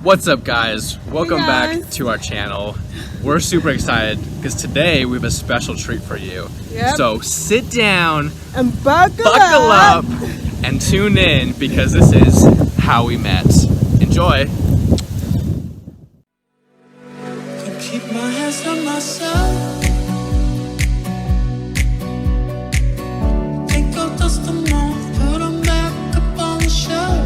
What's up, guys? Welcome Hey, back to our channel. We're super excited because today we have a special treat for you. Yep. So sit down, And buckle up, and tune in because this is how we met. Enjoy. Keep my hands on myself. Think I'll dust them off, put them back up on the shelf.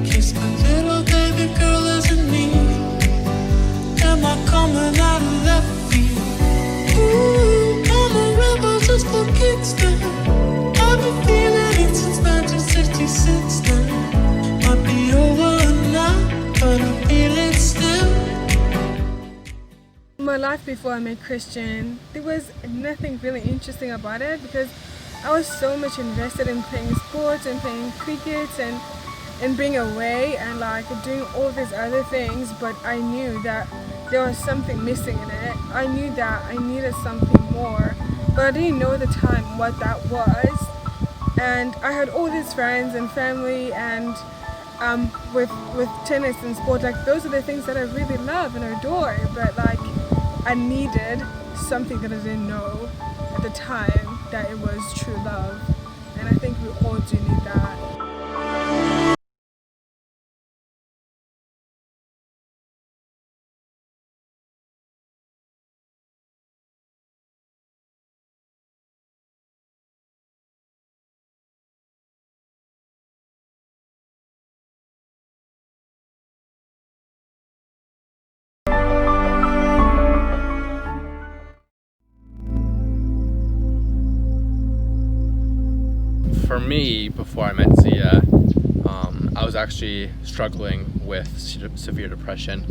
Kiss my little baby girl isn't me. Am I coming out of left field? Ooh, I'm a rebel just for kicks now. I've been feeling it since 1966 now. Might be over now, but I feel it still. My life before I met Christian, there was nothing really interesting about it because I was so much invested in playing sports and playing cricket and being away and like doing all these other things, but I knew that there was something missing in it. I knew that I needed something more, but I didn't know at the time what that was. And I had all these friends and family and with tennis and sport, like those are the things that I really love and adore, but like I needed something that I didn't know at the time that it was true love, and I think we all do need that. For me, before I met Ziya, I was actually struggling with severe depression.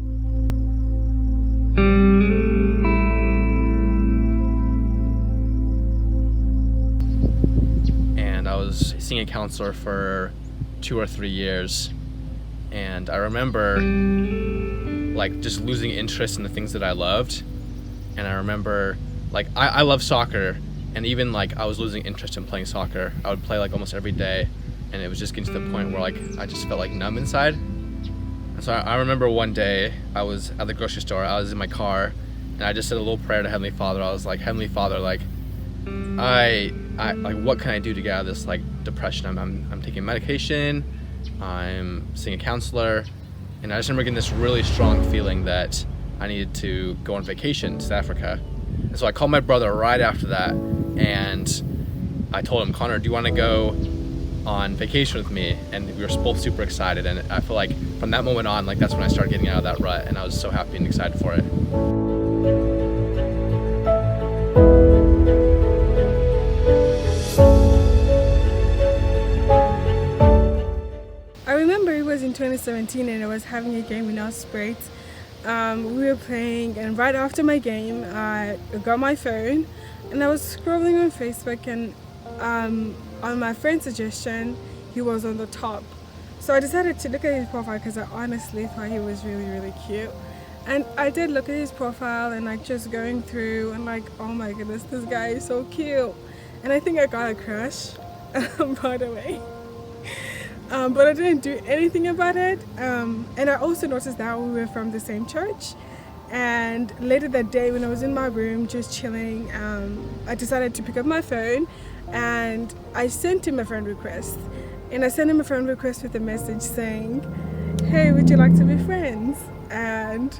And I was seeing a counselor for 2 or 3 years. And I remember like just losing interest in the things that I loved. And I remember like I love soccer, and even like I was losing interest in playing soccer. I would play like almost every day, and it was just getting to the point where like I just felt like numb inside. And so I remember one day I was at the grocery store, I was in my car, and I just said a little prayer to Heavenly Father. I was like, Heavenly Father, like I like, what can I do to get out of this like depression? I'm taking medication, I'm seeing a counselor, and I just remember getting this really strong feeling that I needed to go on vacation to South Africa. And so I called my brother right after that, and I told him, Connor, do you want to go on vacation with me? And we were both super excited, and I feel like from that moment on, like that's when I started getting out of that rut, and I was so happy and excited for it. I remember it was in 2017 and I was having a game in our sport. We were playing, and right after my game I got my phone and I was scrolling on Facebook, and on my friend's suggestion he was on the top, so I decided to look at his profile because I honestly thought he was really cute. And I did look at his profile and like just going through and like, oh my goodness, this guy is so cute, and I think I got a crush by the way. But I didn't do anything about it, and I also noticed that we were from the same church. And later that day when I was in my room just chilling, I decided to pick up my phone and I sent him a friend request. And I sent him a friend request with a message saying, hey, would you like to be friends? And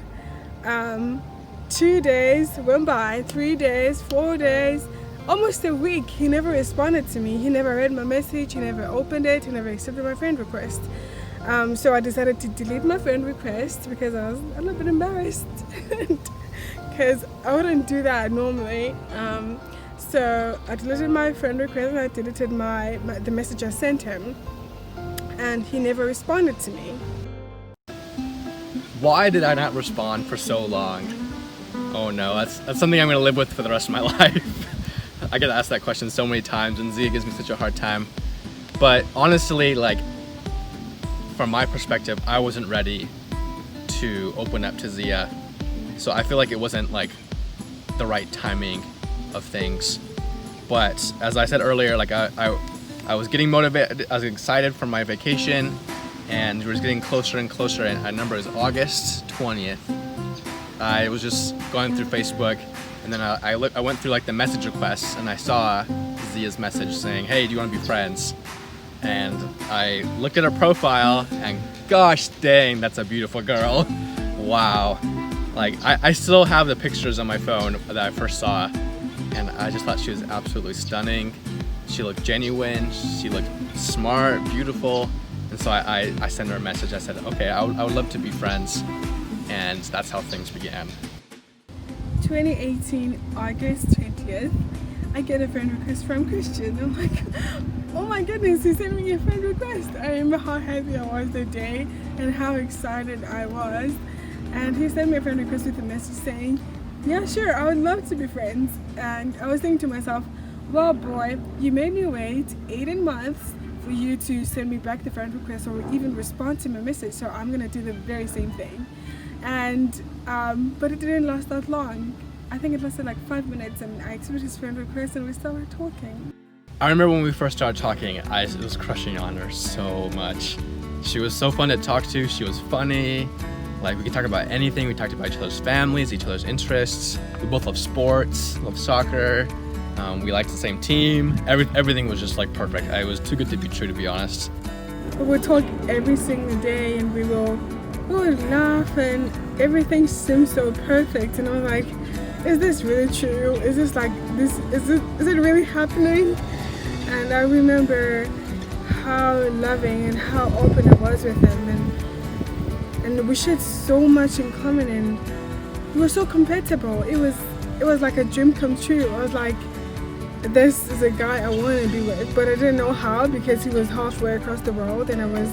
2 days went by, 3 days, 4 days, almost a week. He never responded to me. He never read my message, he never opened it, he never accepted my friend request. So I decided to delete my friend request because I was a little bit embarrassed because I wouldn't do that normally. So I deleted my friend request and I deleted the message I sent him, and he never responded to me. Why did I not respond for so long? Oh no, that's something I'm gonna live with for the rest of my life. I get asked that question so many times, and Ziya gives me such a hard time. But honestly, like, from my perspective, I wasn't ready to open up to Ziya. So I feel like it wasn't like the right timing of things. But as I said earlier, like I was getting motivated, I was excited for my vacation, and we were getting closer and closer, and I remember it was August 20th. I was just going through Facebook, and then I went through like the message requests, and I saw Ziya's message saying, hey, do you want to be friends? And I looked at her profile, and gosh dang, that's a beautiful girl. Wow. Like, I still have the pictures on my phone that I first saw, and I just thought she was absolutely stunning. She looked genuine, she looked smart, beautiful, and so I sent her a message. I said, okay, I would love to be friends, and that's how things began. 2018, August 20th, I get a friend request from Christian. I'm like, oh my goodness, he sent me a friend request. I remember how happy I was that day and how excited I was. And he sent me a friend request with a message saying, yeah, sure, I would love to be friends. And I was thinking to myself, well, boy, you made me wait 18 months for you to send me back the friend request or even respond to my message, so I'm gonna do the very same thing. And but it didn't last that long. I think it lasted like 5 minutes, and I accepted his friend request and we started talking. I remember when we first started talking, I was crushing on her so much. She was so fun to talk to, she was funny. Like, we could talk about anything. We talked about each other's families, each other's interests. We both love sports, love soccer. We liked the same team. Everything was just like perfect. It was too good to be true, to be honest. We would talk every single day, and we would laugh, and everything seemed so perfect. And I was like, is this really true? Is this like this? Is it really happening? And I remember how loving and how open I was with him, and we shared so much in common, and we were so compatible. It was like a dream come true. I was like, this is a guy I want to be with, but I didn't know how, because he was halfway across the world and I was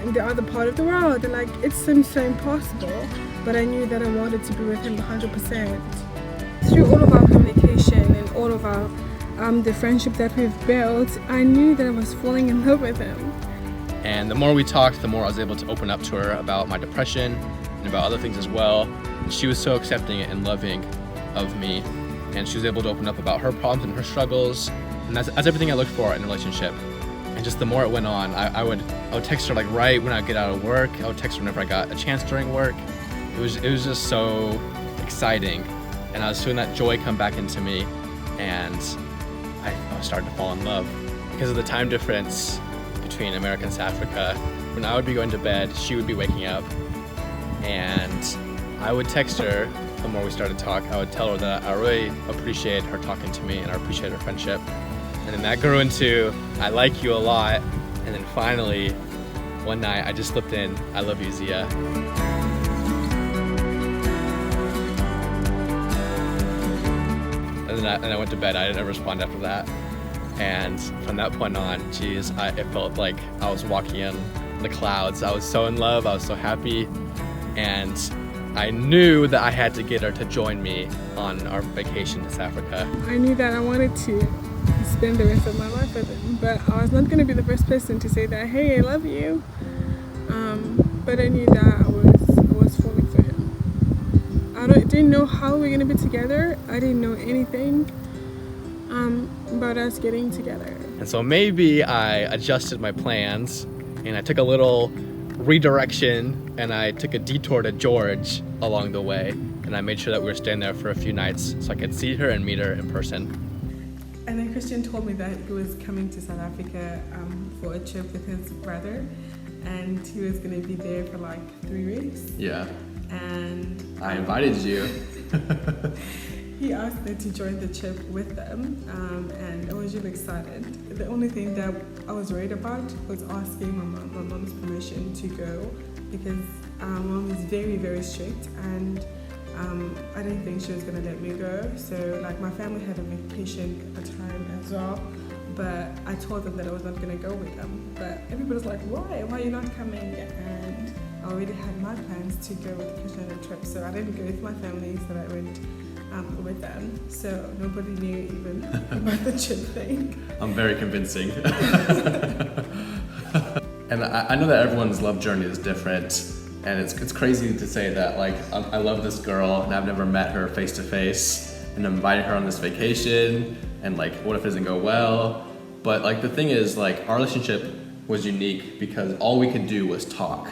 in the other part of the world, and like it seemed so impossible, but I knew that I wanted to be with him 100%. Through all of our communication and all of our the friendship that we've built, I knew that I was falling in love with him. And the more we talked, the more I was able to open up to her about my depression and about other things as well. And she was so accepting and loving of me, and she was able to open up about her problems and her struggles, and that's everything I looked for in a relationship. And just the more it went on, I would text her like right when I get out of work. I would text her whenever I got a chance during work. It was just so exciting, and I was feeling that joy come back into me, and I started to fall in love because of the time difference between America and South Africa. When I would be going to bed, she would be waking up, and I would text her. The more we started to talk, I would tell her that I really appreciate her talking to me and I appreciate our friendship. And then that grew into, I like you a lot. And then finally, one night I just slipped in, I love you, Ziya. And then I went to bed. I didn't ever respond after that. And from that point on, geez, it felt like I was walking in the clouds. I was so in love, I was so happy. And I knew that I had to get her to join me on our vacation to South Africa. I knew that I wanted to spend the rest of my life with him, but I was not going to be the first person to say that, hey, I love you. But I knew that I was falling for him. I didn't know how we were going to be together. I didn't know anything about us getting together. And so maybe I adjusted my plans, and I took a little redirection, and I took a detour to George along the way, and I made sure that we were staying there for a few nights so I could see her and meet her in person. And then Christian told me that he was coming to South Africa for a trip with his brother, and he was going to be there for like 3 weeks. Yeah. And I invited you. he asked me to join the trip with them, and I was really excited. The only thing that I was worried about was asking my mom's permission to go, because mom is very, very strict, and I didn't think she was going to let me go. So like my family had a vacation at the time as well, but I told them that I was not going to go with them. But everybody's like, why are you not coming? And I already had my plans to go with Christian on a trip, so I didn't go with my family, so I went with them. So nobody knew even about the trip thing. I'm very convincing. And I know that everyone's love journey is different, and it's crazy to say that like I love this girl and I've never met her face to face, and I'm inviting her on this vacation, and like what if it doesn't go well? But like the thing is, like our relationship was unique because all we could do was talk,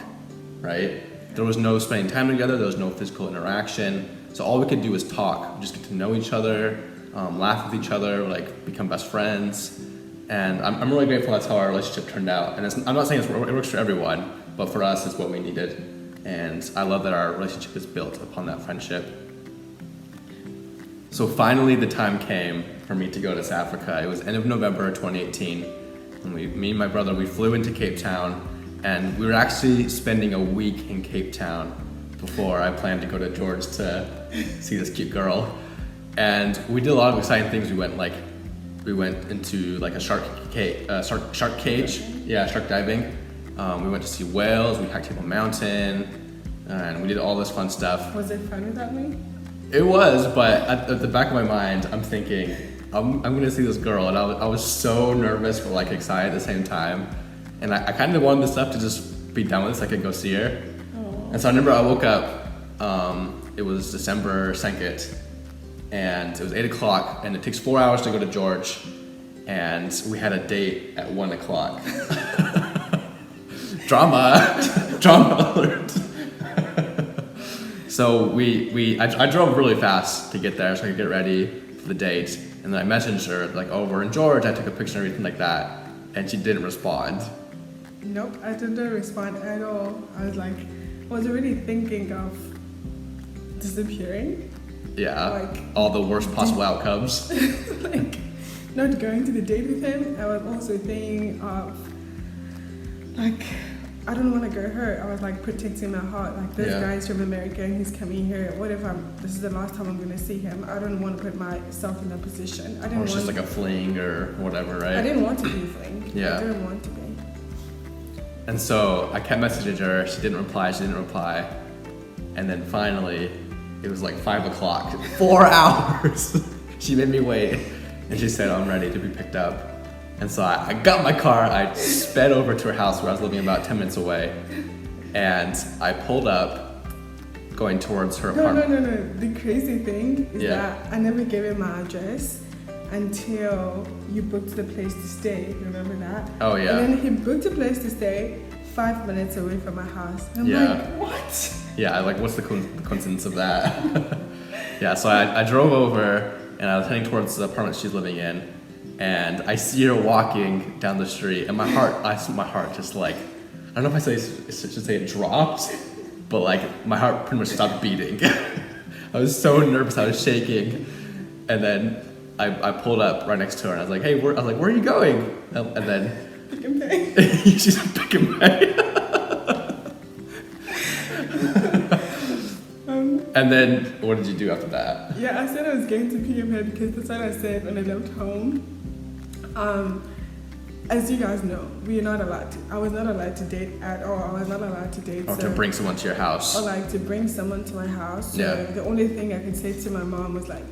right? There was no spending time together, there was no physical interaction. So all we could do was talk, just get to know each other, laugh with each other, like become best friends. And I'm really grateful that's how our relationship turned out. And I'm not saying it works for everyone, but for us, it's what we needed. And I love that our relationship is built upon that friendship. So finally the time came for me to go to South Africa. It was end of November 2018. And me and my brother, we flew into Cape Town, and we were actually spending a week in Cape Town before I planned to go to George to see this cute girl. And we did a lot of exciting things. We went into like a shark cage, yeah, shark diving. We went to see whales, we hiked Table Mountain, and we did all this fun stuff. Was it fun without me? It was, but at the back of my mind, I'm thinking, I'm gonna see this girl, and I was so nervous but like excited at the same time. And I kind of wanted this stuff to just be done with so I could go see her. Aww. And so I remember I woke up, it was December 2nd, and it was 8 o'clock, and it takes 4 hours to go to George, and we had a date at 1 o'clock. Drama alert. So I drove really fast to get there so I could get ready for the date, and then I messaged her like, oh, we're in George, I took a picture and everything like that, and she didn't respond. Nope, I didn't respond at all. I was already thinking of disappearing. Yeah, Like, all the worst possible outcomes. like, not going to the date with him. I was also thinking of, like, I don't want to go hurt. I was like protecting my heart. Like, this Yeah. guy's from America and he's coming here. What if this is the last time I'm going to see him? I don't want to put myself in that position. I didn't Or it's want just like a fling or whatever, right? I didn't want to be fling. Yeah. I didn't want to be. And so I kept messaging her, she didn't reply. And then finally, it was like 5 o'clock, 4 hours. She made me wait, and she said, I'm ready to be picked up. And so I got my car, I sped over to her house where I was living about 10 minutes away, and I pulled up, going towards her apartment. No. The crazy thing is Yeah. that I never gave him my address until you booked the place to stay. Remember that? Oh, yeah. And then he booked a place to stay 5 minutes away from my house. I'm Yeah. like, what? Yeah, like what's the coincidence of that? Yeah, so I drove over, and I was heading towards the apartment she's living in, and I see her walking down the street, and my heart just like, I don't know if I should say it dropped, but like my heart pretty much stopped beating. I was so nervous, I was shaking, and then I pulled up right next to her, and I was like, hey, where are you going? And then Pick and pay. she's like, pick and pay. And then what did you do after that? Yeah, I said I was going to pick him here because that's what I said when I left home. As you guys know, I was not allowed to date at all. I was not allowed to date. Or to bring someone to your house. Or like to bring someone to my house. So Yeah. the only thing I could say to my mom was like,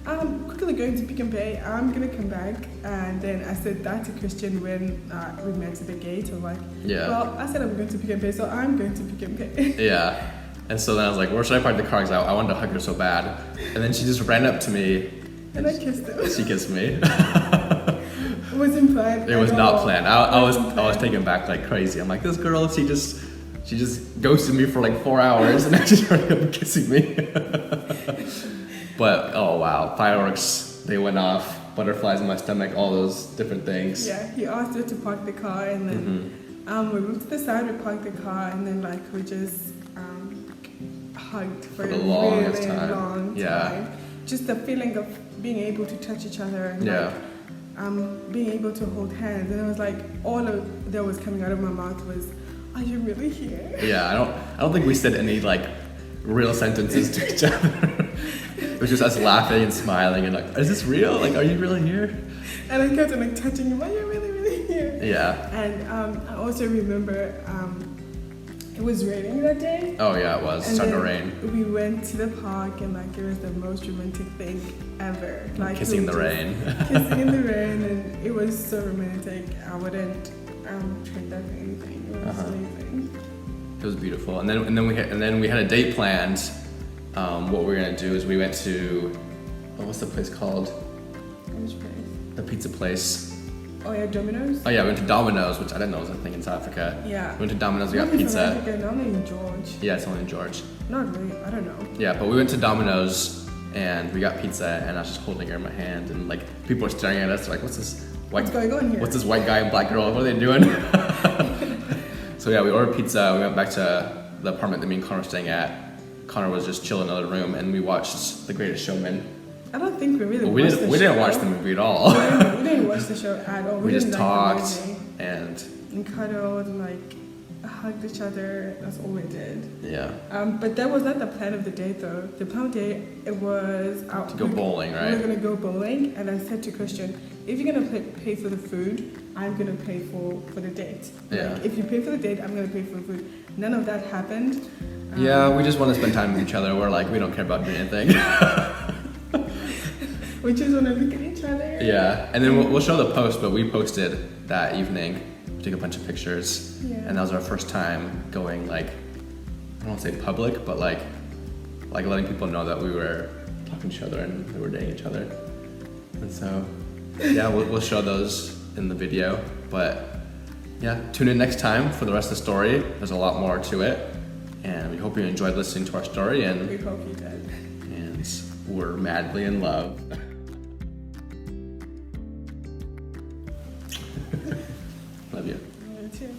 I'm quickly going to Pick and Pay. I'm gonna come back. And then I said that to Christian when we met at the gate. I was like, Yeah. well, I said I'm going to Pick and Pay, so I'm going to Pick and Pay. Yeah. And so then I was like, where should I park the car? Because I wanted to hug her so bad. And then she just ran up to me. And I kissed him. She kissed me. It wasn't planned. It was at not all. planned. I was taken back like crazy. I'm like, this girl, she just ghosted me for like 4 hours, and now she's running up and kissing me. But oh wow, fireworks, they went off, butterflies in my stomach, all those different things. Yeah, he asked her to park the car, and then we moved to the side, we parked the car, and then like we just hugged for the a longest really time. long Yeah. time. Just the feeling of being able to touch each other and Yeah. like being able to hold hands, and it was like all that was coming out of my mouth was, "Are you really here?" Yeah, I don't think we said any like real sentences to each other. It was just us laughing and smiling and like, is this real? Like, are you really here? And I kept on like touching him. Are you really here? Yeah. And I also remember it was raining that day. Oh yeah, it was. It And started to then rain. we went to the park, and like it was the most romantic thing ever. Like Kissing in we the just- rain. Kissing in the rain, and it was so romantic. I wouldn't trade that for anything. It was amazing. It was beautiful. And then we had a date planned. What we were gonna do is we went to, what's the place called? Which place? The pizza place. Oh yeah, Domino's. Oh yeah, we went to Domino's, which I didn't know was a thing in South Africa. Yeah. We went to Domino's, we got Maybe pizza. South Africa, not in George. Yeah, it's only in George. Not really. I don't know. Yeah, but we went to Domino's and we got pizza, and I was just holding her in my hand, and like people were staring at us, like, what's this white? What's going on here? What's this white guy and black girl? What are they doing? So yeah, we ordered pizza. We went back to the apartment that me and Connor were staying at. Connor was just chilling in another room, and we watched The Greatest Showman. I don't think we really We watched didn't. the We show. didn't watch the movie at all. We didn't watch the show at all. We just didn't talked like the movie. and Cuddled and like hugged each other. That's all we did. yeah, But that was not the plan of the day though. The plan of the day, it was out to go bowling, We right? were gonna go bowling, and I said to Christian, if you're gonna pay for the food, I'm gonna pay for the date. Yeah. Like, if you pay for the date, I'm gonna pay for the food. None of that happened. Yeah, we just want to spend time with each other. We're like, we don't care about doing anything. We just wanna look at each other. Yeah, and then we'll show the post, but we posted that evening. We took a bunch of pictures, Yeah. and that was our first time going like, I don't want to say public, but like letting people know that we were talking to each other and we were dating each other. And so, yeah, we'll show those in the video. But yeah, tune in next time for the rest of the story. There's a lot more to it, and we hope you enjoyed listening to our story. We And hope you did. we're madly in love. Love you. Me too.